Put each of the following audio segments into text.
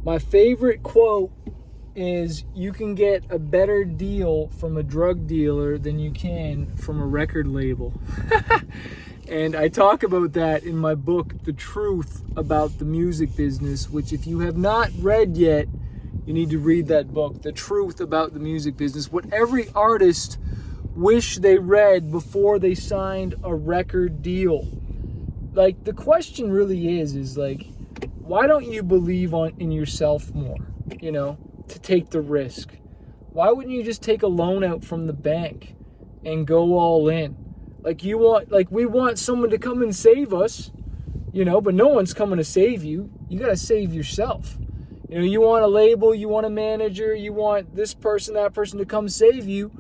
My favorite quote is, you can get a better deal from a drug dealer than you can from a record label. And I talk about that in my book, The Truth About the Music Business, which if you have not read yet, you need to read that book, The Truth About the Music Business. What every artist wish they read before they signed a record deal. Like, the question really is like, why don't you believe in yourself more, to take the risk? Why wouldn't you just take a loan out from the bank and go all in? We want someone to come and save us, but no one's coming to save you. You got to save yourself. You want a label, you want a manager, you want this person, that person to come save you.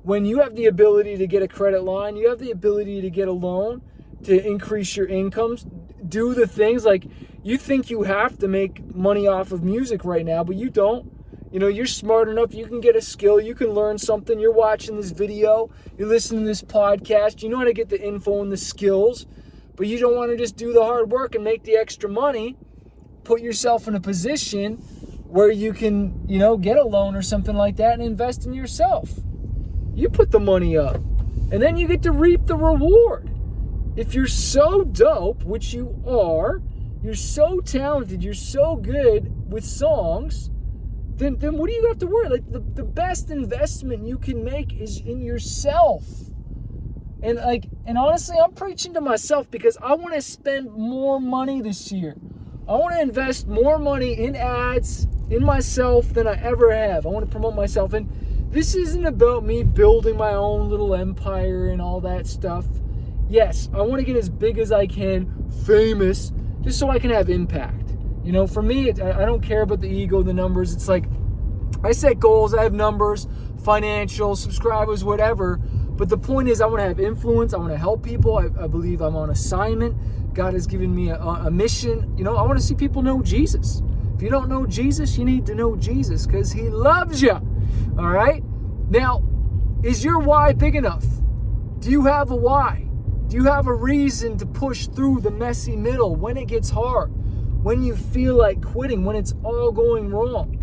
When you have the ability to get a credit line, you have the ability to get a loan, to increase your incomes, do the things. Like, you think you have to make money off of music right now, but you don't. You're smart enough, you can get a skill, you can learn something. You're watching this video, you're listening to this podcast, you know how to get the info and the skills, but you don't want to just do the hard work and make the extra money. Put yourself in a position where you can, get a loan or something like that and invest in yourself. You put the money up, and then you get to reap the reward. If you're so dope, which you are, you're so talented, you're so good with songs, then what do you have to worry? Like, the best investment you can make is in yourself. And honestly, I'm preaching to myself because I want to spend more money this year. I want to invest more money in ads, in myself, than I ever have. I want to promote myself. And this isn't about me building my own little empire and all that stuff. Yes, I want to get as big as I can, famous, just so I can have impact. For me, I don't care about the ego, the numbers. It's like, I set goals, I have numbers, financial, subscribers, whatever. But the point is, I want to have influence. I want to help people. I believe I'm on assignment. God has given me a mission. I want to see people know Jesus. If you don't know Jesus, you need to know Jesus, because he loves you. All right? Now, is your why big enough? Do you have a why? Do you have a reason to push through the messy middle when it gets hard? When you feel like quitting, when it's all going wrong?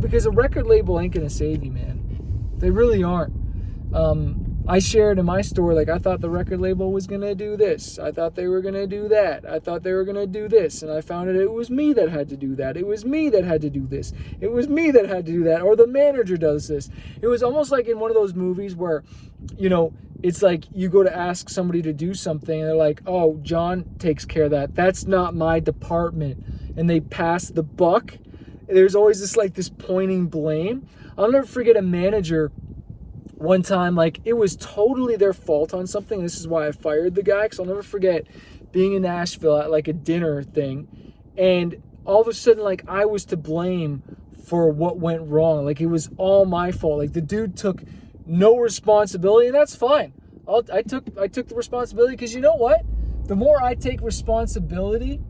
Because a record label ain't going to save you, man. They really aren't. I shared in my story, I thought the record label was going to do this. I thought they were going to do that. I thought they were going to do this. And I found out it was me that had to do that. It was me that had to do this. It was me that had to do that. Or the manager does this. It was almost like in one of those movies where, it's like you go to ask somebody to do something and they're like, oh, John takes care of that. That's not my department. And they pass the buck. There's always this pointing blame. I'll never forget a manager one time, it was totally their fault on something. This is why I fired the guy, because I'll never forget being in Nashville at a dinner thing. And all of a sudden, I was to blame for what went wrong. It was all my fault. The dude took no responsibility, and that's fine. I took the responsibility, because you know what? The more I take responsibility,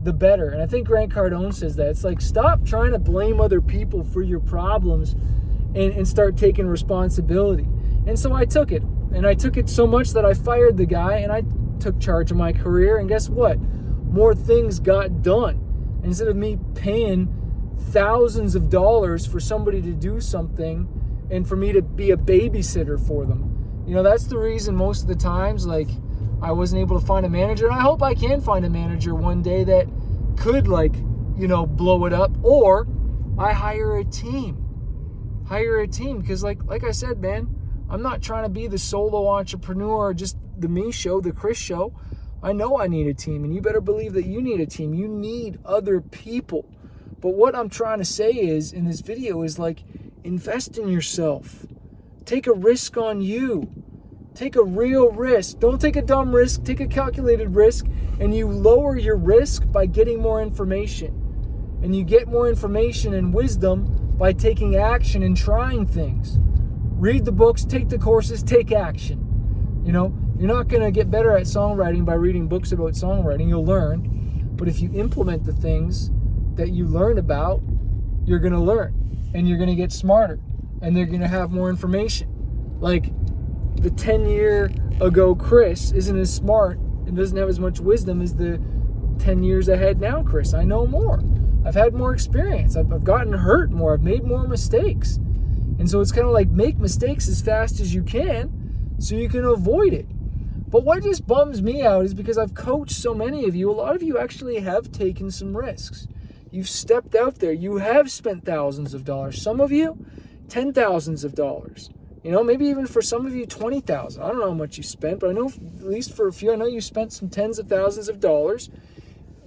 the better. And I think Grant Cardone says that. It's stop trying to blame other people for your problems and start taking responsibility. And so I took it. And I took it so much that I fired the guy, and I took charge of my career. And guess what? More things got done. Instead of me paying thousands of dollars for somebody to do something and for me to be a babysitter for them. That's the reason most of the times, I wasn't able to find a manager. And I hope I can find a manager one day that could, blow it up. Or I hire a team. Because, like I said, man, I'm not trying to be the solo entrepreneur or just the me show, the Chris show. I know I need a team, and you better believe that you need a team. You need other people. But what I'm trying to say is, in this video, is invest in yourself. Take a risk on you. Take a real risk. Don't take a dumb risk. Take a calculated risk, and you lower your risk by getting more information. And you get more information and wisdom by taking action and trying things. Read the books, take the courses, take action. You're not going to get better at songwriting by reading books about songwriting. You'll learn. But if you implement the things that you learn about, you're going to learn. And you're going to get smarter. And they're going to have more information. The 10-year ago Chris isn't as smart and doesn't have as much wisdom as the 10 years ahead now Chris. I know more. I've had more experience. I've gotten hurt more. I've made more mistakes. And so it's kind of like make mistakes as fast as you can so you can avoid it. But what just bums me out is because I've coached so many of you, a lot of you actually have taken some risks. You've stepped out there. You have spent thousands of dollars. Some of you, $10,000s of dollars. You know, maybe even for some of you, $20,000. I don't know how much you spent, but I know at least for a few, I know you spent some tens of thousands of dollars.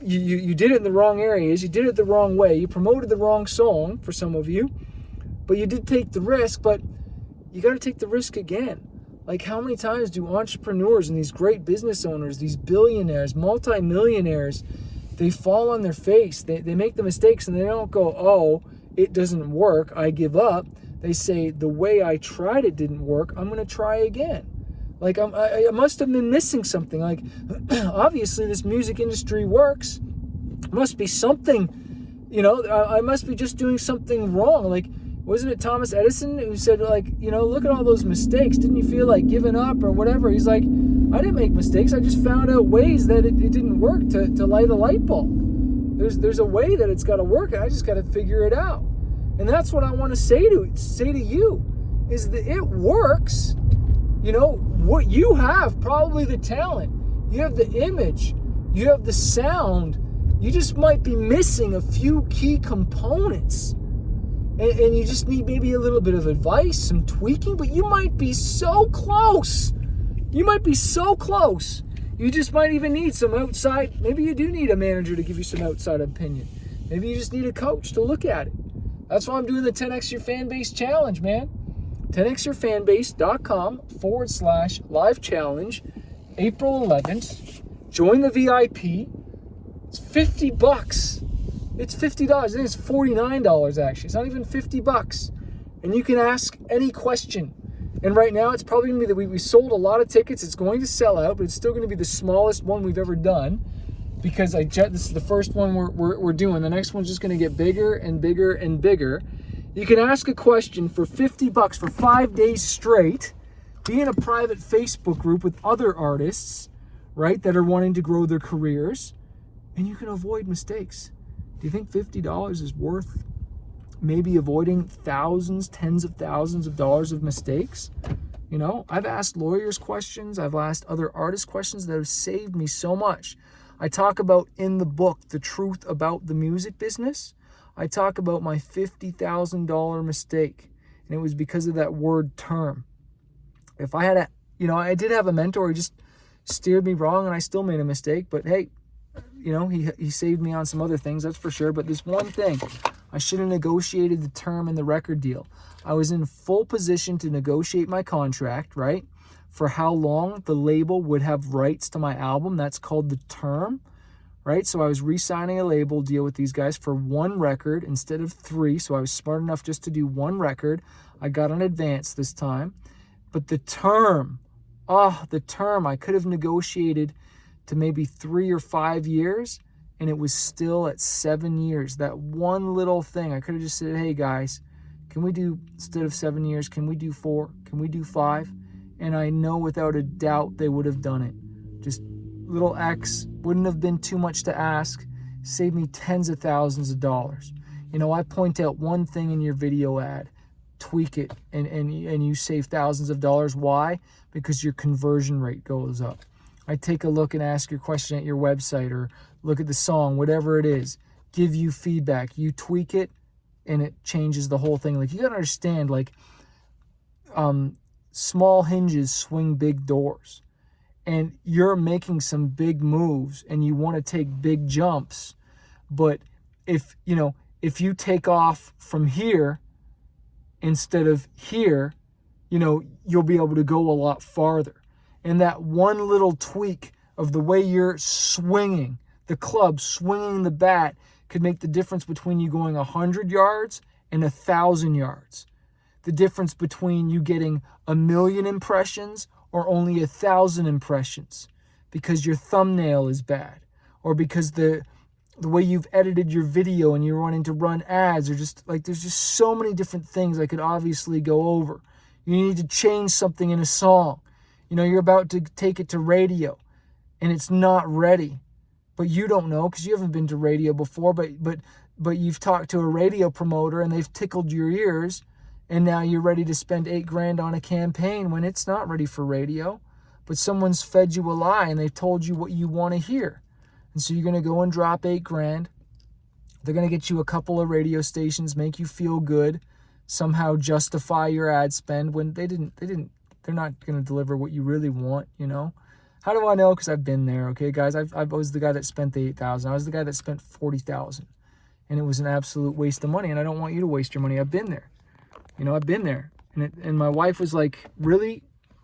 You did it in the wrong areas. You did it the wrong way. You promoted the wrong song for some of you, but you did take the risk, but you got to take the risk again. Like, how many times do entrepreneurs and these great business owners, these billionaires, multimillionaires, they fall on their face. They make the mistakes and they don't go, oh, it doesn't work, I give up. They say, the way I tried it didn't work, I'm going to try again. Like, I must have been missing something. Like, obviously this music industry works. Must be something, you know, I must be just doing something wrong. Like, wasn't it Thomas Edison who said, like, you know, look at all those mistakes. Didn't you feel like giving up or whatever? He's like, I didn't make mistakes. I just found out ways that it didn't work to light a light bulb. There's a way that it's got to work, and I just got to figure it out. And that's what I want to say to you, is that it works. You know, what you have, probably the talent, you have the image, you have the sound, you just might be missing a few key components. And you just need maybe a little bit of advice, some tweaking, but you might be so close. You might be so close. You just might even need some outside, maybe you do need a manager to give you some outside opinion. Maybe you just need a coach to look at it. That's why I'm doing the 10X Your Fanbase Challenge, man. 10xyourfanbase.com/live challenge, April 11th. Join the VIP. It's $50. It's $50. I think it's $49 actually. It's not even $50. And you can ask any question. And right now it's probably going to be that we sold a lot of tickets. It's going to sell out, but it's still going to be the smallest one we've ever done, because this is the first one we're doing. The next one's just going to get bigger and bigger and bigger. You can ask a question for $50 for 5 days straight. Be in a private Facebook group with other artists, right, that are wanting to grow their careers, and you can avoid mistakes. Do you think $50 is worth maybe avoiding thousands, tens of thousands of dollars of mistakes? You know, I've asked lawyers questions. I've asked other artists questions that have saved me so much. I talk about in the book the truth about the music business. I talk about my $50,000 mistake, and it was because of that word term. If I had I did have a mentor who just steered me wrong, and I still made a mistake, but hey, you know, he saved me on some other things, that's for sure. But this one thing, I should have negotiated the term in the record deal. I was in full position to negotiate my contract, right, for how long the label would have rights to my album. That's called the term, right? So I was re-signing a label deal with these guys for one record instead of three. So I was smart enough just to do one record. I got an advance this time. But the term, I could have negotiated to maybe 3 or 5 years, and it was still at 7 years. That one little thing, I could have just said, hey guys, can we do, instead of 7 years, can we do 4? Can we do 5? And I know without a doubt they would have done it. Just little X, wouldn't have been too much to ask, saved me tens of thousands of dollars. You know, I point out one thing in your video ad, tweak it, and you save thousands of dollars. Why? Because your conversion rate goes up. I take a look and ask your question at your website, or look at the song, whatever it is, give you feedback. You tweak it, and it changes the whole thing. Like, you gotta understand, like, small hinges swing big doors. And you're making some big moves, and you want to take big jumps. But if you take off from here instead of here, you'll be able to go a lot farther. And that one little tweak of the way you're swinging the club, swinging the bat, could make the difference between you going 100 yards and 1,000 yards. The difference between you getting 1,000,000 impressions or only 1,000 impressions, because your thumbnail is bad, or because the way you've edited your video and you're wanting to run ads, or just like, there's just so many different things I could obviously go over. You need to change something in a song. You're about to take it to radio and it's not ready, but you don't know because you haven't been to radio before, but but you've talked to a radio promoter and they've tickled your ears, and now you're ready to spend $8,000 on a campaign when it's not ready for radio, but someone's fed you a lie and they've told you what you want to hear. And so you're going to go and drop $8,000. They're going to get you a couple of radio stations, make you feel good, somehow justify your ad spend when they're not going to deliver what you really want, you know? How do I know? Because I've been there, okay, guys? I was the guy that spent the $8,000. I was the guy that spent $40,000. And it was an absolute waste of money, and I don't want you to waste your money. I've been there. You know, I've been there. And my wife was like, really?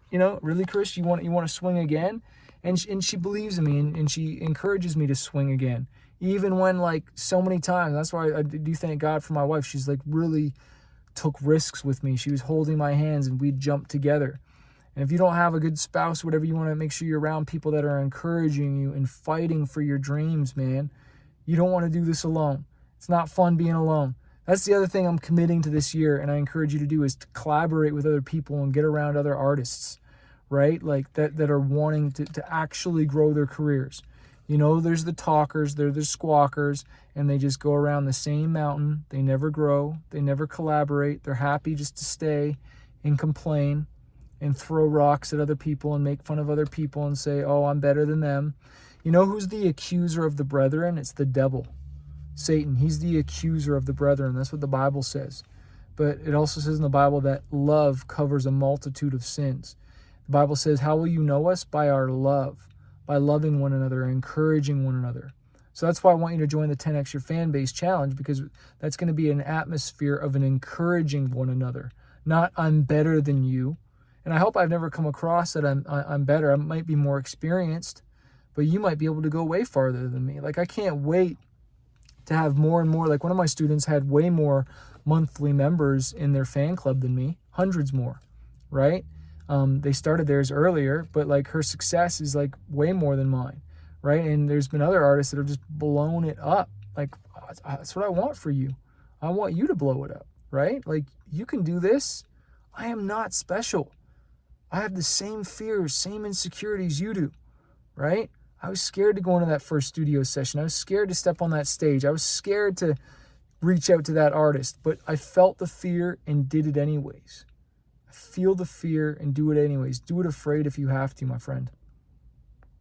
You know, really, Chris, you want to swing again? And she believes in me, and she encourages me to swing again. Even when, like, so many times, that's why I do thank God for my wife. She's, like, really took risks with me. She was holding my hands, and we'd jump together. And if you don't have a good spouse, whatever, you want to make sure you're around people that are encouraging you and fighting for your dreams, man. You don't want to do this alone. It's not fun being alone. That's the other thing I'm committing to this year, and I encourage you to do, is to collaborate with other people and get around other artists, right? Like that are wanting to actually grow their careers. You know, there's the talkers, they're the squawkers, and they just go around the same mountain. They never grow. They never collaborate. They're happy just to stay and complain and throw rocks at other people and make fun of other people and say, oh, I'm better than them. You know who's the accuser of the brethren? It's the devil. Satan. He's the accuser of the brethren. That's what the Bible says. But it also says in the Bible that love covers a multitude of sins. The Bible says, how will you know us? By our love, by loving one another, encouraging one another. So that's why I want you to join the 10X Your Fanbase Challenge, because that's going to be an atmosphere of an encouraging one another, not I'm better than you. And I hope I've never come across that I'm better. I might be more experienced, but you might be able to go way farther than me. Like, I can't wait to have more and more. Like, one of my students had way more monthly members in their fan club than me, hundreds more, right? They started theirs earlier, but like her success is like way more than mine, right? And there's been other artists that have just blown it up. Like, that's what I want for you. I want you to blow it up, right? Like, you can do this. I am not special. I have the same fears, same insecurities you do, right? I was scared to go into that first studio session. I was scared to step on that stage. I was scared to reach out to that artist, but I felt the fear and did it anyways. Feel the fear and do it anyways. Do it afraid if you have to, my friend.